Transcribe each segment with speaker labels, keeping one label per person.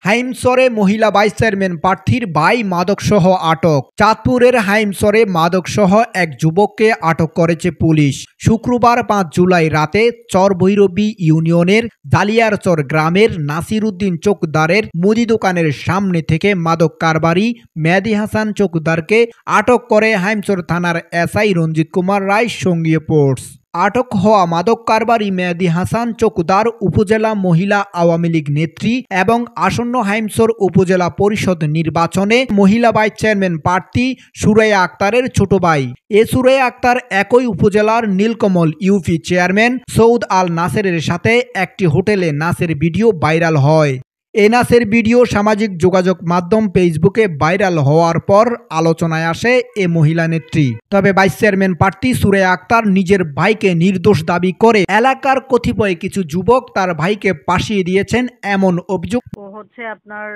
Speaker 1: হাইমসরে মহিলা vice chairman প্রার্থীর ভাই মাদকসহ আটক। চাঁদপুরের হাইমসরে মাদকসহ এক যুবককে আটক করেছে পুলিশ। শুক্রবার ৫ জুলাই রাতে চরভৈরবী ইউনিয়নের জালিয়ারচর গ্রামের নাসির উদ্দিন চৌকদারের মুদি দোকানের সামনে থেকে মাদক কারবারি মেহেদী হাসান চৌকদারকে আটক করে হাইমসর থানার এসআই রঞ্জিত কুমার রায় সঙ্গীয় ফোর্স। আটক হওয়া মাদক কারবারি মেহেদী হাসান চৌকদার উপজেলা মহিলা আওয়ামী লীগ নেত্রী এবং আসন্ন হাইমসর উপজেলা পরিষদ নির্বাচনে মহিলা ভাইস চেয়ারম্যান প্রার্থী সুরাইয়া আক্তারের ছোট ভাই। সুরাইয়া আক্তার একই উপজেলার নীলকমল ইউপি চেয়ারম্যান সৌদ আল নাসেরের সাথে একটি হোটেলে নাচের ভিডিও ভাইরাল হয়। নাচের ভিডিও সামাজিক যোগাযোগ মাধ্যম ফেসবুকে ভাইরাল হওয়ার পর আলোচনায় আসে এ মহিলা নেত্রী। তবে ভাইস চেয়ারম্যান প্রার্থী সুরাইয়া আক্তার নিজের ভাইকে নির্দোষ দাবি করে এলাকার কতিপয় কিছু যুবক তার ভাইকে ফাঁসিয়ে দিয়েছেন এমন অভিযোগ।
Speaker 2: ও হচ্ছে আপনার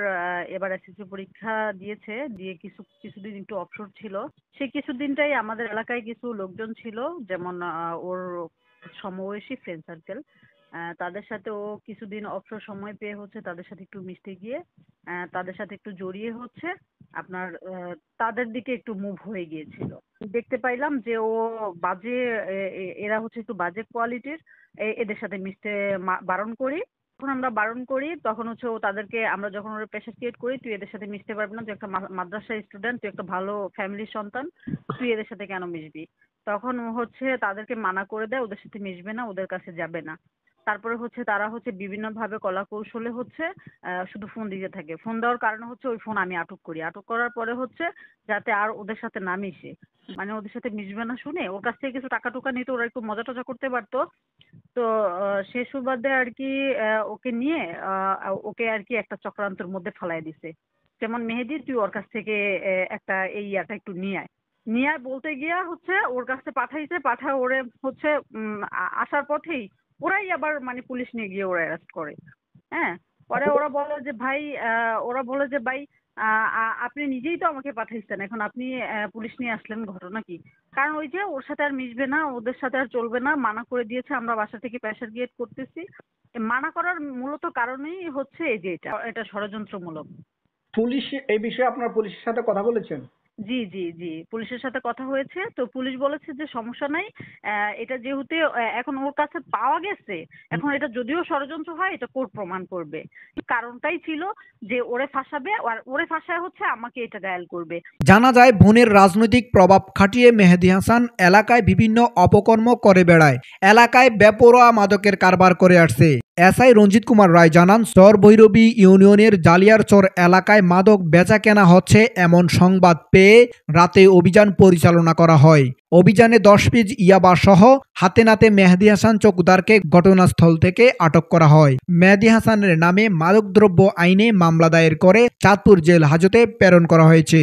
Speaker 2: এবার এসএসসি পরীক্ষা দিয়েছে, দিয়ে কিছুদিন একটু অবসর ছিল। সেই কিছুদিনটাই আমাদের এলাকায় কিছু লোকজন ছিল, যেমন ওর সমবয়সী ফ্রেন্ড সার্কেল, তাদের সাথে ও কিছুদিন অবসর সময় পেয়ে হচ্ছে তাদের সাথে একটু মিশতে গিয়ে তাদের সাথে একটু জড়িয়ে হচ্ছে আপনার তাদের দিকে একটু মুভ হয়ে গিয়েছিল। দেখতে পাইলাম যে ও বাজে, এরা হচ্ছে একটু বাজে কোয়ালিটির, এদের সাথে মিশতে বারণ করি। যখন আমরা বারণ করি তখন হচ্ছে ও তাদেরকে, আমরা যখন ওরা প্রেশার ক্রিয়েট করি, তুই এদের সাথে মিশতে পারবি না, তুই একটা মাদ্রাসা স্টুডেন্ট, তুই একটা ভালো ফ্যামিলির সন্তান, তুই এদের সাথে কেন মিশবি। তখন ও হচ্ছে তাদেরকে মানা করে দেয়, ওদের সাথে মিশবে না, ওদের কাছে যাবে না। তারপরে হচ্ছে তারা হচ্ছে বিভিন্নভাবে কলা কৌশলে হচ্ছে শুধু ফোন দিতে থাকে। ফোন দেওয়ার কারণে হচ্ছে ওই ফোন আমি আটক করি। আটক করার পরে হচ্ছে যাতে আর ওদের সাথে না মিশে, মানে ওদের সাথে মিশবে না শুনে ওর কাছ থেকে কিছু টাকা টুকা নিতে, ওরা একটু মজা টজা করতে পারতো। তো সে সুবাদে আর কি ওকে নিয়ে ওকে আর কি একটা চক্রান্তের মধ্যে ফালাই দিছে। যেমন মেহেদী, তুই ওর কাছ থেকে একটা এই ইয়াটা একটু নিয়ে আয় বলতে গিয়া হচ্ছে ওর কাছে পাঠাইছে। পাঠায় ওরে হচ্ছে আসার পথেই ওরাই আবার মানে পুলিশ নিয়ে গিয়ে ওরা অ্যারেস্ট করে। হ্যাঁ, পরে ওরা বলে যে ভাই, আপনি নিজেই তো আমাকে পাঠাইছেন, এখন আপনি পুলিশ নিয়ে আসলেন, ঘটনা কি? কারণ ওই যে ওর সাথে আর মিশবে না, ওদের সাথে আর চলবে না, মানা করে দিয়েছে। আমরা বাসা থেকে প্রেশার ক্রিয়েট করতেছি। মানা করার মূলত কারণেই হচ্ছে এই যে এটা ষড়যন্ত্রমূলক।
Speaker 3: পুলিশ এই বিষয়ে আপনার পুলিশের সাথে কথা বলেছেন?
Speaker 2: জি, জি, জি। পুলিশের সাথে কথা হয়েছে। তো পুলিশ বলেছে যে সমস্যা নাই। এটা যেহেতু এখন ওর কাছে পাওয়া গেছে, এখন এটা যদিও ষড়যন্ত্র হয়, এটা কোর্ট প্রমাণ করবে। কারণটাই ছিল যে ওরে ফাঁসাবে, আর ওরে ফাঁসায় হচ্ছে আমাকে এটা ঘায়েল করবে।
Speaker 1: জানা যায় বোনের রাজনৈতিক প্রভাব খাটিয়ে মেহেদী হাসান এলাকায় বিভিন্ন অপকর্ম করে বেড়ায়। এলাকায় বেপরোয়া মাদকের কারবার করে আসছে। এসআই রঞ্জিত কুমার রায় জানান, চরভৈরবী ইউনিয়নের জালিয়ারচর এলাকায় মাদক বেচা কেনা হচ্ছে এমন সংবাদ পেয়ে রাতে অভিযান পরিচালনা করা হয়। অভিযানে 10 পিস ইয়াবা সহ হাতে নাতে মেহেদী হাসান চৌকদারকে ঘটনাস্থল থেকে আটক করা হয়। মেহেদী হাসানের নামে মাদকদ্রব্য আইনে মামলা দায়ের করে চাঁদপুর জেল হাজতে প্রেরণ করা হয়েছে।